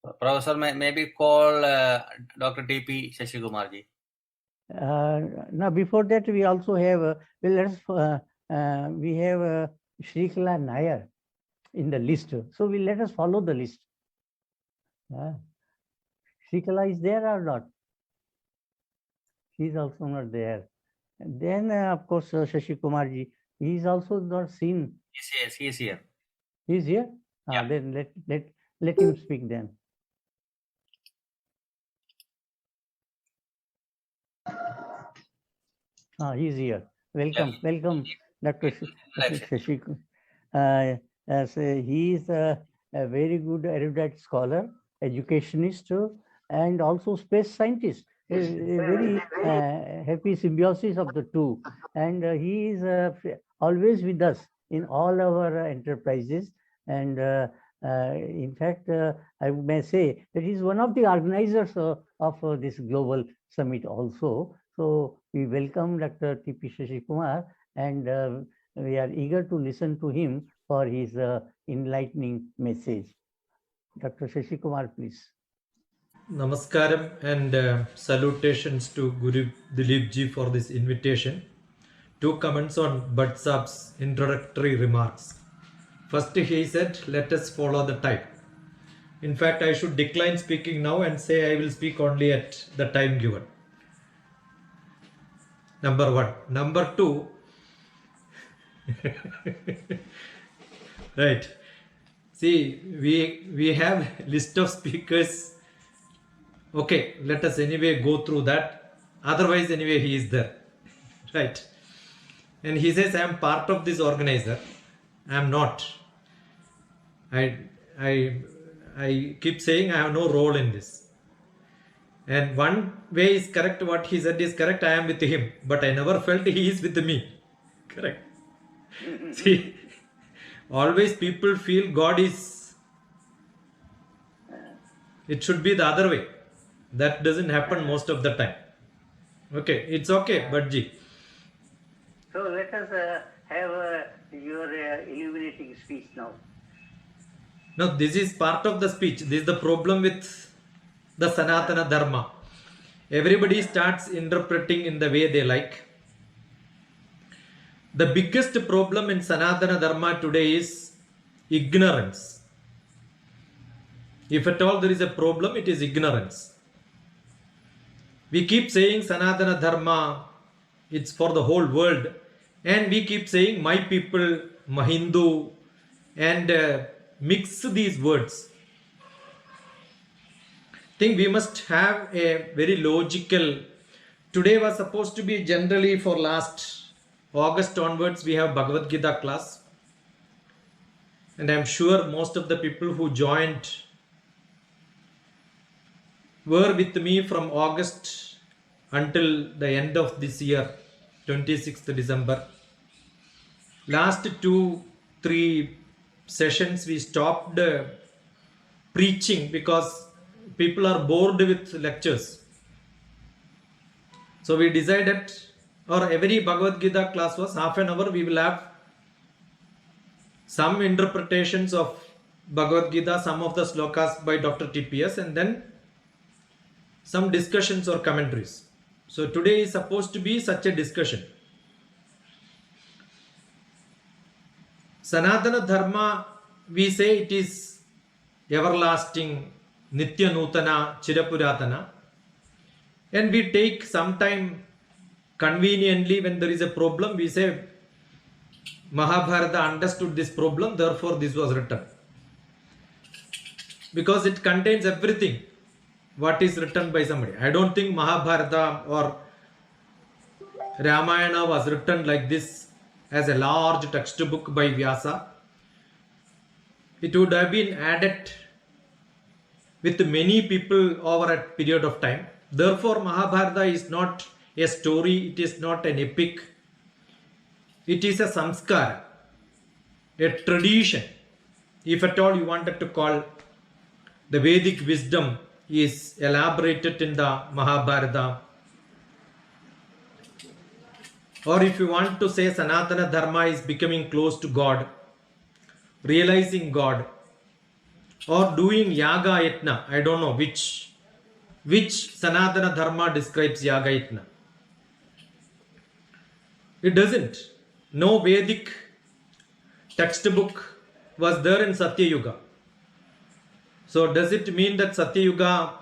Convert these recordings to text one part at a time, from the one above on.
Professor, maybe call Dr. T.P. Shashikumarji. Now, before that, we also have, we have Shrikala Nair in the list. So let us follow the list. Shrikala is there or not? He is also not there. And then, of course, Shashikumarji, he is also not seen. Yes, he is here. He is here? Yeah. Then let him speak then. He is here. Welcome, welcome, Dr. Shashikumarji. He is a very good erudite scholar, educationist, and also space scientist. A very happy symbiosis of the two. And he is always with us in all our enterprises. And in fact, I may say that he is one of the organizers of this global summit also. So we welcome Dr. T.P. Shashikumar, and we are eager to listen to him for his enlightening message. Dr. Shashikumar, please. Namaskaram and salutations to Guru Dilip ji for this invitation. 2 comments on Bhatt Saab's introductory remarks. First, he said, let us follow the time. In fact, I should decline speaking now and say I will speak only at the time given. Number 1. Number 2, right. See, we have list of speakers. Okay, let us anyway go through that. Otherwise, anyway, he is there. Right. And he says, I am part of this organizer. I am not. I keep saying I have no role in this. And one way is correct, what he said is correct, I am with him. But I never felt he is with me. Correct. See, always people feel God is, it should be the other way. That doesn't happen most of the time. Okay, it's okay, Bhattji. So let us have your illuminating speech now. No, this is part of the speech. This is the problem with the Sanatana Dharma. Everybody starts interpreting in the way they like. The biggest problem in Sanatana Dharma today is ignorance. If at all there is a problem, it is ignorance. We keep saying Sanatana Dharma, it's for the whole world. And we keep saying my people, my Hindu, and mix these words. I think we must have a very logical. Today was supposed to be generally for last August onwards we have Bhagavad Gita class. And I am sure most of the people who joined were with me from August until the end of this year, 26th December. Last 2-3 sessions we stopped preaching because people are bored with lectures. So we decided, or every Bhagavad Gita class was half an hour, we will have some interpretations of Bhagavad Gita, some of the slokas by DrTPS, and then some discussions or commentaries. So today is supposed to be such a discussion. Sanatana Dharma, we say it is everlasting, Nitya Nutana, Chirapuratana. And we take some time conveniently when there is a problem, we say Mahabharata understood this problem, therefore this was written. Because it contains everything what is written by somebody. I don't think Mahabharata or Ramayana was written like this as a large textbook by Vyasa. It would have been added with many people over a period of time. Therefore, Mahabharata is not a story, it is not an epic. It is a samskara, a tradition. If at all you wanted to call, the Vedic wisdom is elaborated in the Mahabharata. Or if you want to say Sanatana Dharma is becoming close to God, realizing God, or doing yaga yatna. I don't know which Sanatana Dharma describes yaga yatna. It doesn't. No Vedic textbook was there in Satya Yuga. So does it mean that Satya Yuga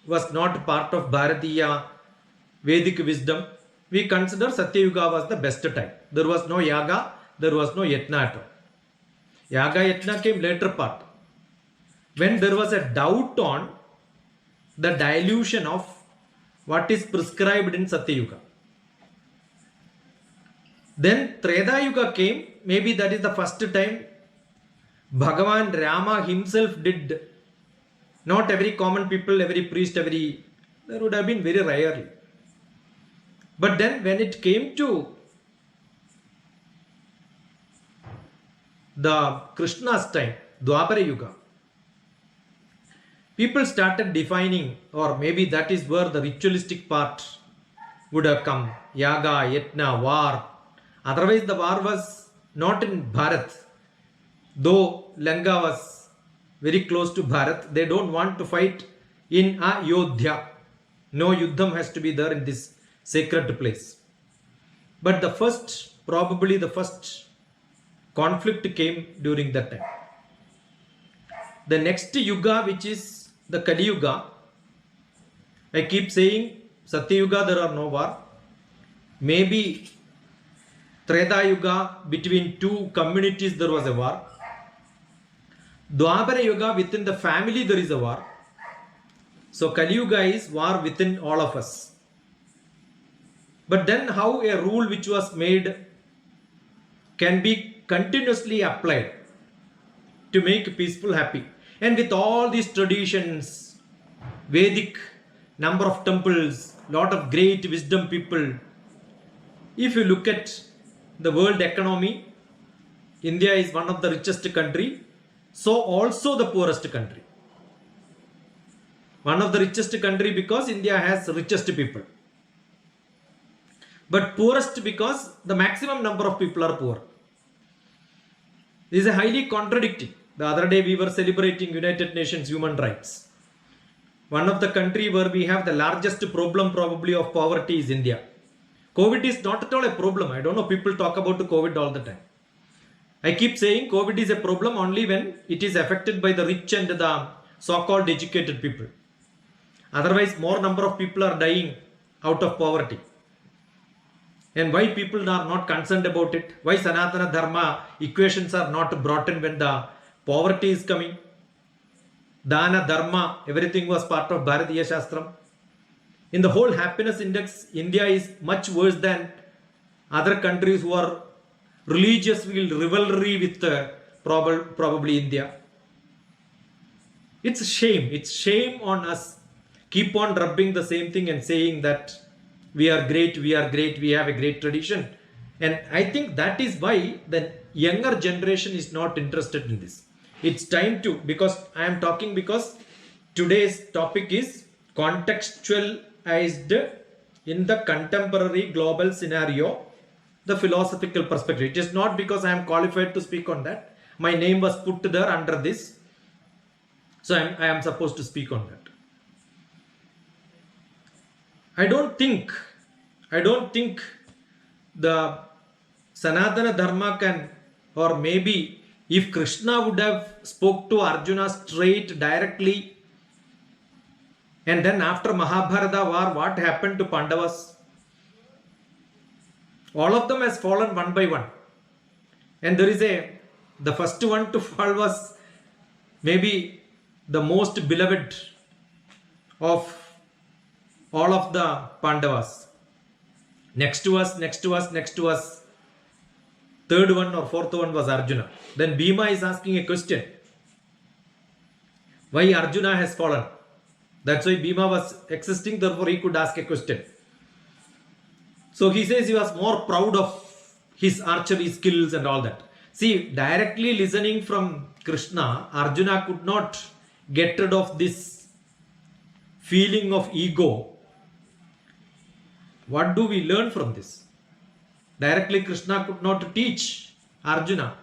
was not part of Bharatiya Vedic wisdom? We consider Satya Yuga was the best time. There was no yaga, there was no yatna at all. Yaga yatna came later part. When there was a doubt on the dilution of what is prescribed in Satya Yuga. Then Treta Yuga came. Maybe that is the first time Bhagavan Rama himself did. Not every common people, every priest, there would have been very rarely. But then when it came to the Krishna's time, Dwapara Yuga, people started defining, or maybe that is where the ritualistic part would have come. Yaga, Yatna, war. Otherwise the war was not in Bharat. Though Lanka was very close to Bharat, they don't want to fight in Ayodhya. No Yuddham has to be there in this sacred place. But probably the first conflict came during that time. The next Yuga, which is the Kali Yuga, I keep saying Satya Yuga there are no war. Maybe Treta Yuga, between two communities there was a war. Dwapara Yuga, within the family there is a war. So Kali Yuga is war within all of us. But then how a rule which was made can be continuously applied to make peaceful, happy. And with all these traditions, Vedic, number of temples, lot of great wisdom people. If you look at the world economy, India is one of the richest country, so also the poorest country. One of the richest country because India has richest people. But poorest because the maximum number of people are poor. This is a highly contradicting. The other day we were celebrating United Nations human rights. One of the country where we have the largest problem probably of poverty is India. COVID is not at all a problem. I don't know, people talk about COVID all the time. I keep saying COVID is a problem only when it is affected by the rich and the so-called educated people. Otherwise, more number of people are dying out of poverty. And why people are not concerned about it? Why Sanatana Dharma equations are not brought in when the poverty is coming? Dana, Dharma, everything was part of Bharatiya Shastram. In the whole happiness index, India is much worse than other countries who are religious rivalry with probably India. It's a shame. It's shame on us. Keep on rubbing the same thing and saying that we are great, we have a great tradition. And I think that is why the younger generation is not interested in this. It's time to, because I am talking because today's topic is contextualized in the contemporary global scenario, the philosophical perspective. It is not because I am qualified to speak on that. My name was put there under this. So I am supposed to speak on that. I don't think the Sanatana Dharma can, or maybe if Krishna would have spoke to Arjuna straight, directly, and then after Mahabharata war, what happened to Pandavas? All of them has fallen one by one. And there is the first one to fall was maybe the most beloved of all of the Pandavas. Next to us. Third one or fourth one was Arjuna. Then Bhima is asking a question. Why Arjuna has fallen? That's why Bhima was existing, therefore he could ask a question. So he says he was more proud of his archery skills and all that. See, directly listening from Krishna, Arjuna could not get rid of this feeling of ego. What do we learn from this? Directly Krishna could not teach Arjuna.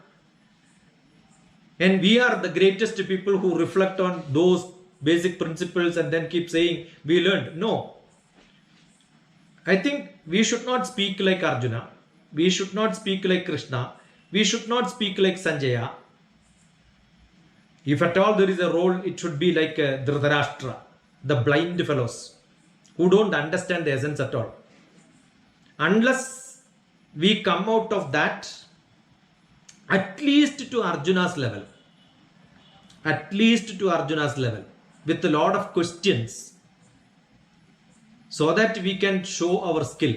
And we are the greatest people who reflect on those basic principles and then keep saying we learned. No, I think we should not speak like Arjuna, we should not speak like Krishna, we should not speak like Sanjaya. If at all there is a role, it should be like Dhritarashtra, the blind fellows who don't understand the essence at all. Unless we come out of that, at least to Arjuna's level, with a lot of questions, so that we can show our skill.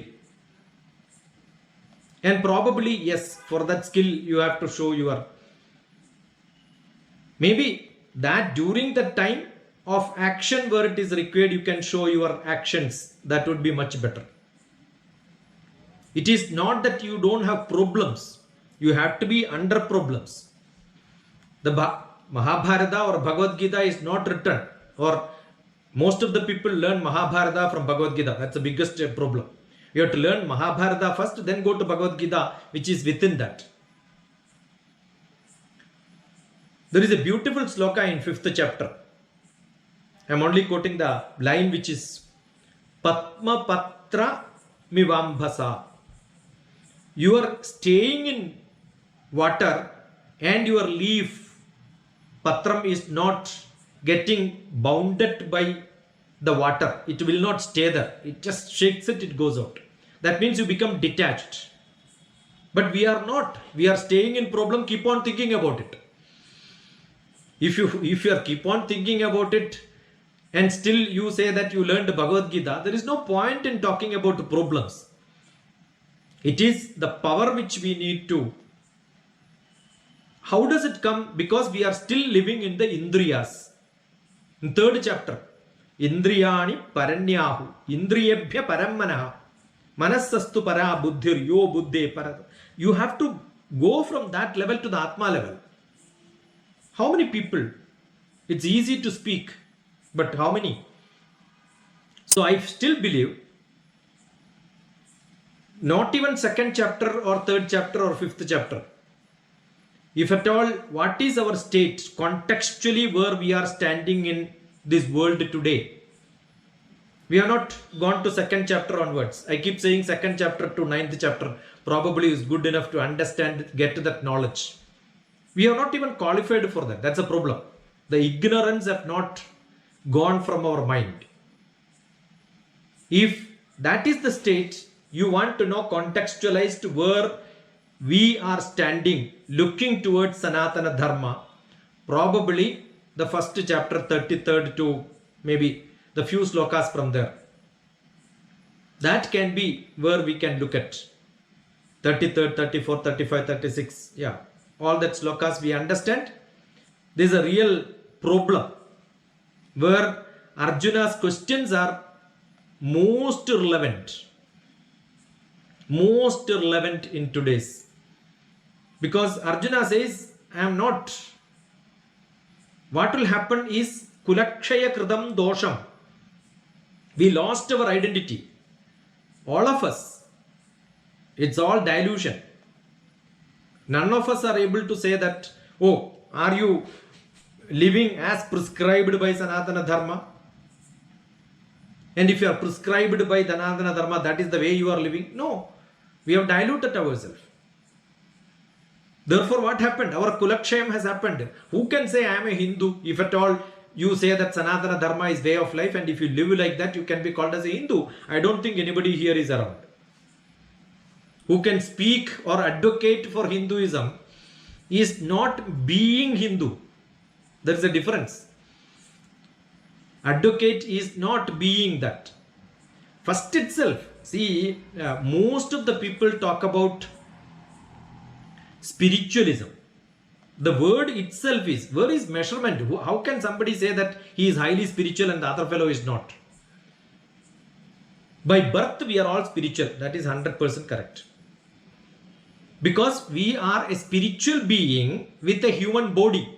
And probably, yes, for that skill you have to show your, maybe that during the time of action where it is required, you can show your actions. That would be much better. It is not that you don't have problems, you have to be under problems. The Mahabharata or Bhagavad Gita is not written, or most of the people learn Mahabharata from Bhagavad Gita. That's the biggest problem. You have to learn Mahabharata first, then go to Bhagavad Gita, which is within that. There is a beautiful sloka in 5th chapter. I am only quoting the line which is Patma Patra Mivambhasa. You are staying in water and your leaf, Patram, is not getting bounded by the water. It will not stay there. It just shakes it, it goes out. That means you become detached. But we are not. We are staying in problem, keep on thinking about it. If you are keep on thinking about it and still you say that you learned Bhagavad Gita, there is no point in talking about problems. It is the power which we need to. How does it come? Because we are still living in the Indriyas. In 3rd chapter, Indriyani Paranyahu, Indriyebhya Parammanaha, Manasastu Para Buddhir Yo Buddhe Para. You have to go from that level to the Atma level. How many people? It's easy to speak, but how many? So I still believe not even 2nd chapter or 3rd chapter or 5th chapter. If at all, what is our state contextually where we are standing in this world today? We are not gone to 2nd chapter onwards. I keep saying 2nd chapter to 9th chapter probably is good enough to understand, get that knowledge. We are not even qualified for that. That's a problem. The ignorance have not gone from our mind. If that is the state, you want to know contextualized where we are standing, looking towards Sanatana Dharma, probably the 1st chapter, 33rd to maybe the few slokas from there. That can be where we can look at 33rd, 34th, 35th, 36th. Yeah, all that slokas we understand. There is a real problem where Arjuna's questions are most relevant in today's. Because Arjuna says, I am not. What will happen is Kulakshaya Kridam Dosham. We lost our identity. All of us. It's all delusion. None of us are able to say that, oh, are you living as prescribed by Sanatana Dharma? And if you are prescribed by Sanatana Dharma, that is the way you are living? No. We have diluted ourselves. Therefore, what happened? Our Kulakshayam has happened. Who can say I am a Hindu? If at all you say that Sanatana Dharma is way of life, and if you live like that, you can be called as a Hindu. I don't think anybody here is around who can speak or advocate for Hinduism is not being Hindu. There is a difference. Advocate is not being that. First itself, see, most of the people talk about spiritualism. The word itself is, where is measurement? How can somebody say that he is highly spiritual and the other fellow is not? By birth, we are all spiritual. That is 100% correct. Because we are a spiritual being with a human body.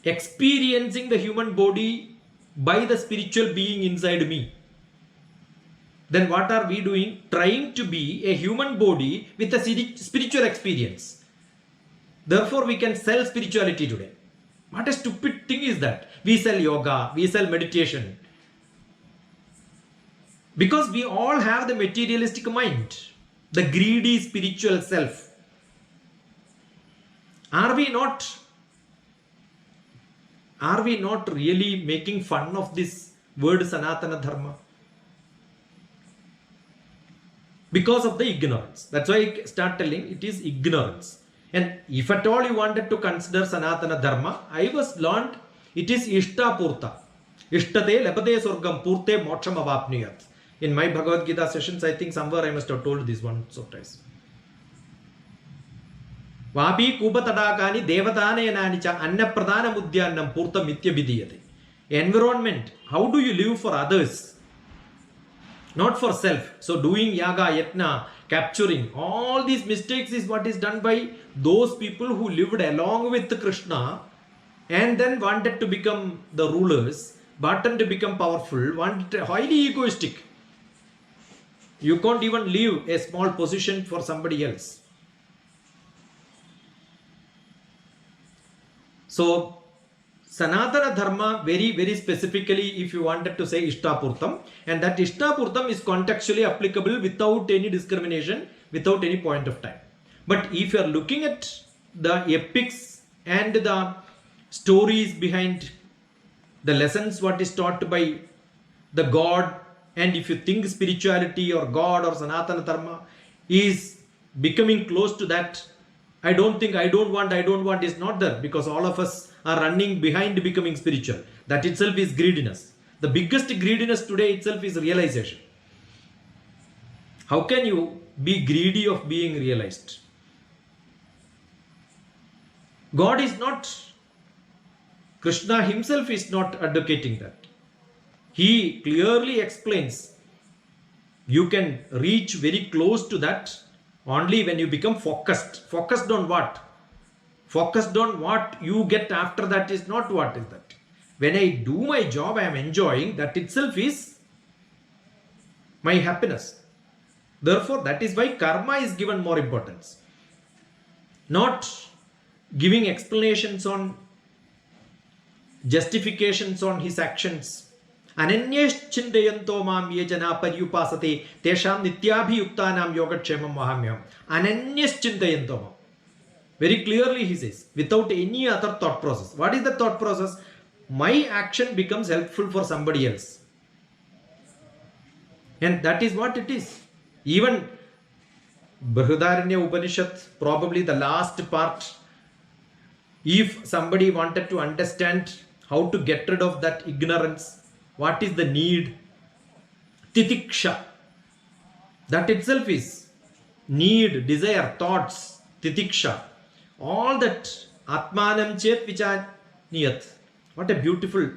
Experiencing the human body by the spiritual being inside me. Then what are we doing? Trying to be a human body with a spiritual experience. Therefore, we can sell spirituality today. What a stupid thing is that? We sell yoga, we sell meditation. Because we all have the materialistic mind, the greedy spiritual self. Are we not really making fun of this word Sanatana Dharma? Because of the ignorance. That's why I start telling it is ignorance. And if at all you wanted to consider Sanatana Dharma, I was learned it is Ishta Purta. Ishtate Lepade Surgam Purte Moksham Avapniyat. In my Bhagavad Gita sessions, I think somewhere I must have told this one sometimes. Vapi Kupatadakani Devatane Nanicha Anna Pradana Mudyanam Purta Mitya Vidiyate. Environment. How do you live for others? Not for self. So doing yaga, yatna, capturing, all these mistakes is what is done by those people who lived along with Krishna and then wanted to become the rulers, wanted to become powerful, wanted highly egoistic. You can't even leave a small position for somebody else. So Sanatana Dharma, very, very specifically, if you wanted to say Ishtapurtam, and that Ishtapurtam is contextually applicable without any discrimination, without any point of time. But if you are looking at the epics and the stories behind the lessons, what is taught by the God, and if you think spirituality or God or Sanatana Dharma is becoming close to that, I don't want is not there, because all of us are running behind becoming spiritual. That itself is greediness. The biggest greediness today itself is realization. How can you be greedy of being realized? God is not, Krishna himself is not advocating that. He clearly explains you can reach very close to that only when you become focused. Focused on what? Focused on what you get after that is not what is that. When I do my job, I am enjoying, that itself is my happiness. Therefore, that is why karma is given more importance. Not giving explanations on justifications on his actions. Ananyashchindayanto mam ye jana paryupasate tesham nityabhiyuktanam yogatshemam mahamyam. Ananyashchindayanto mam. Very clearly he says, without any other thought process. What is the thought process? My action becomes helpful for somebody else. And that is what it is. Even Brihadaranya Upanishad, probably the last part, if somebody wanted to understand how to get rid of that ignorance, what is the need? Titiksha. That itself is need, desire, thoughts, titiksha. All that Atmanam Chet Vichaniyat. What a beautiful.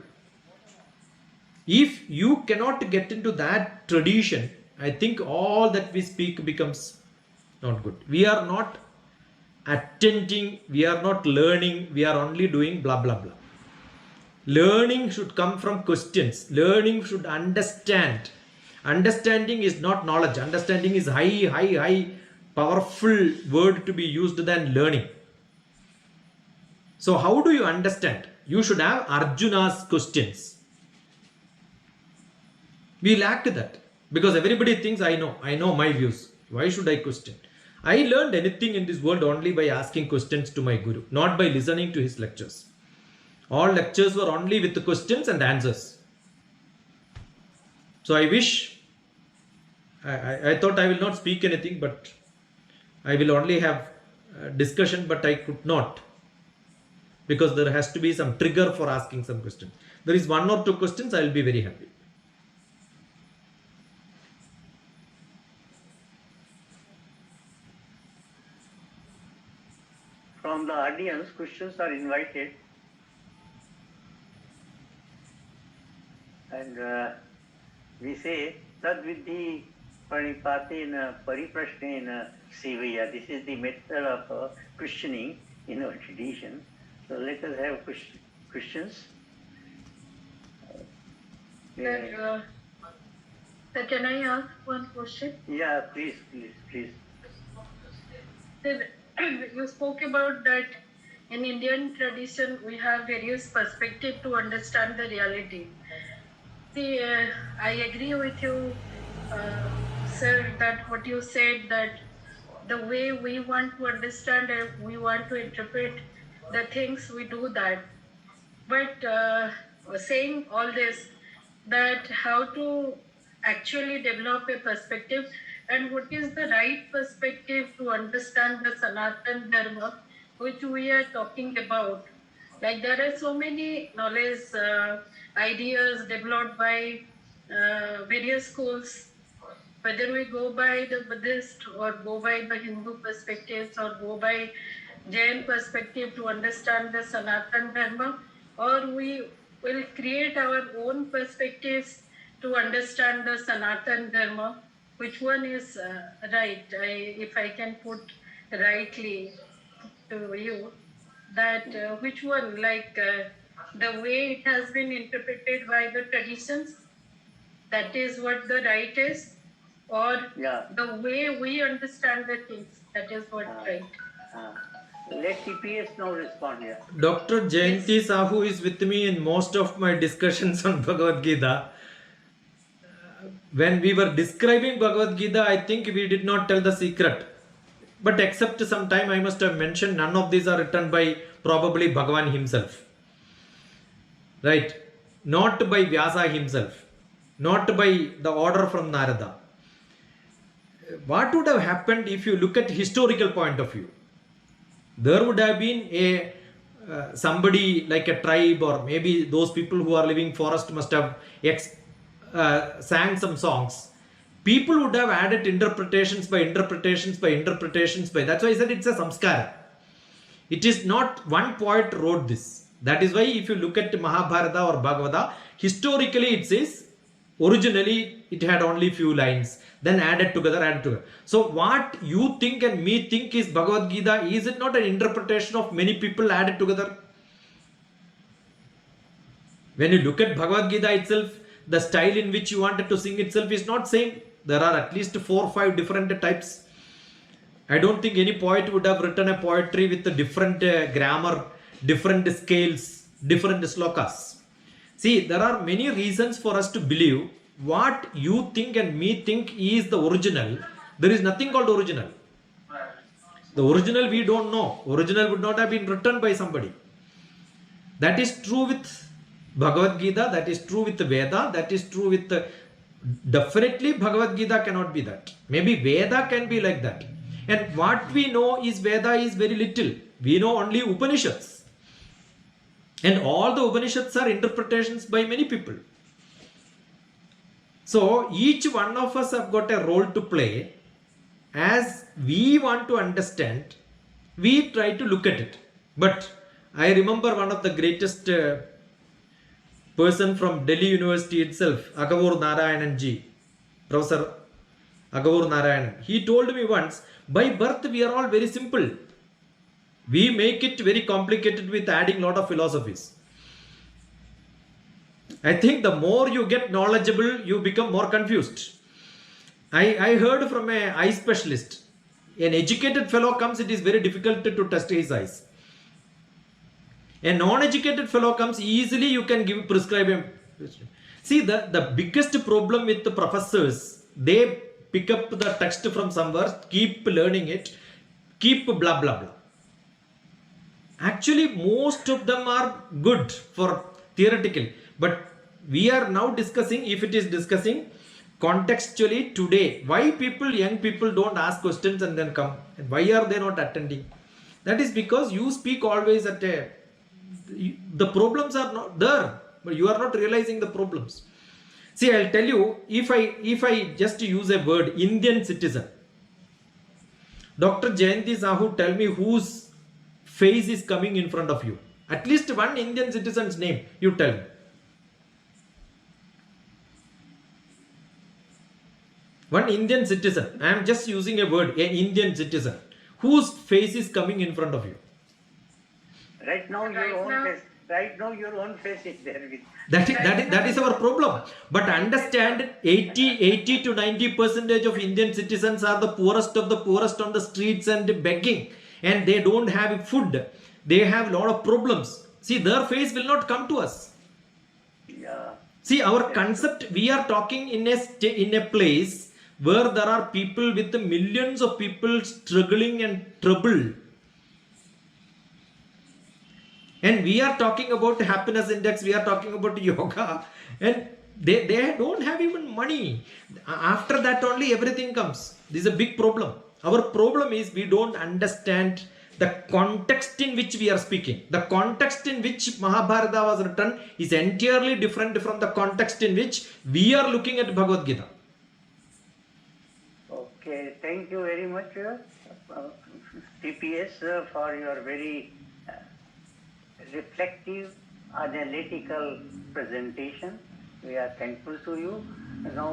If you cannot get into that tradition, I think all that we speak becomes not good. We are not attending, we are not learning, we are only doing blah blah blah. Learning should come from questions. Learning should understand. Understanding is not knowledge. Understanding is high, powerful word to be used than learning. So how do you understand? You should have Arjuna's questions. We lack that because everybody thinks I know my views. Why should I question? I learned anything in this world only by asking questions to my guru, not by listening to his lectures. All lectures were only with the questions and answers. So I wish, I thought I will not speak anything, but I will only have discussion, but I could not. Because there has to be some trigger for asking some questions. There is one or two questions, I will be very happy. From the audience, questions are invited. And we say, Tad Vidhi Pranipatena Pariprashnena Sevaya. This is the method of questioning in our tradition. So let us have questions. Sir, can I ask one question? Yeah, please. Sir, you spoke about that in Indian tradition we have various perspectives to understand the reality. See, I agree with you, sir, that what you said, that the way we want to understand and we want to interpret the things, we do that. But saying all this, that how to actually develop a perspective and what is the right perspective to understand the Sanatana Dharma, which we are talking about. Like there are so many knowledge, ideas developed by various schools, whether we go by the Buddhist or go by the Hindu perspectives or go by Jain perspective to understand the Sanatana Dharma, or we will create our own perspectives to understand the Sanatana Dharma. Which one is right? If I can put rightly to you, that which one, like the way it has been interpreted by the traditions, that is what the right is, or the way we understand the things, that is what right. Let TPS now respond here. Dr. Jayanti Sahu is with me in most of my discussions on Bhagavad Gita. When we were describing Bhagavad Gita, I think we did not tell the secret. But except some time I must have mentioned, none of these are written by probably Bhagavan himself. Right? Not by Vyasa himself. Not by the order from Narada. What would have happened if you look at historical point of view? There would have been a somebody like a tribe, or maybe those people who are living forest must have sang some songs. People would have added interpretations by interpretations by interpretations by. That's why I said it's a samskara. It is not one poet wrote this. That is why if you look at Mahabharata or Bhagavata, historically it says originally it had only few lines, then added together. So what you think and me think is Bhagavad Gita, is it not an interpretation of many people added together? When you look at Bhagavad Gita itself, the style in which you wanted to sing itself is not same. There are at least 4 or 5 different types. I don't think any poet would have written a poetry with a different grammar, different scales, different slokas. See, there are many reasons for us to believe what you think and me think is the original. There is nothing called original. The original we don't know. Original would not have been written by somebody. That is true with Bhagavad Gita, that is true with the Veda, that is true with the... Definitely Bhagavad Gita cannot be that. Maybe Veda can be like that. And what we know is Veda is very little. We know only Upanishads. And all the Upanishads are interpretations by many people. So each one of us have got a role to play. As we want to understand, we try to look at it. But I remember one of the greatest person from Delhi University itself, Agavur Narayanan ji, Professor Agavur Narayanan. He told me once, by birth we are all very simple. We make it very complicated with adding lot of philosophies. I think the more you get knowledgeable, you become more confused. I heard from an eye specialist, an educated fellow comes, it is very difficult to test his eyes. A non-educated fellow comes, easily you can prescribe him. See, the biggest problem with the professors, they pick up the text from somewhere, keep learning it, keep blah blah blah. Actually, most of them are good for theoretical, but we are now discussing, if it is discussing contextually today, why young people don't ask questions and then come, and why are they not attending? That is because you speak always at the problems are not there, but you are not realizing the problems. See, I'll tell you, if I just use a word, Indian citizen, Dr. Jayanti Sahu, tell me whose face is coming in front of you. At least one Indian citizen's name, you tell me. One Indian citizen, I am just using a word, an Indian citizen, whose face is coming in front of you. Right now your own face is there with. That is our problem. But understand, 80 to 90% of Indian citizens are the poorest of the poorest on the streets and begging. and they don't have food, they have a lot of problems. See, their face will not come to us. Yeah. See, our concept, we are talking in a place where there are people with millions of people struggling and troubled. And we are talking about happiness index, we are talking about yoga, and they don't have even money. After that only everything comes. This is a big problem. Our problem is we don't understand the context in which we are speaking. The context in which Mahabharata was written is entirely different from the context in which we are looking at Bhagavad Gita. Okay, thank you very much, TPS, for your very reflective, analytical presentation. We are thankful to you. Now,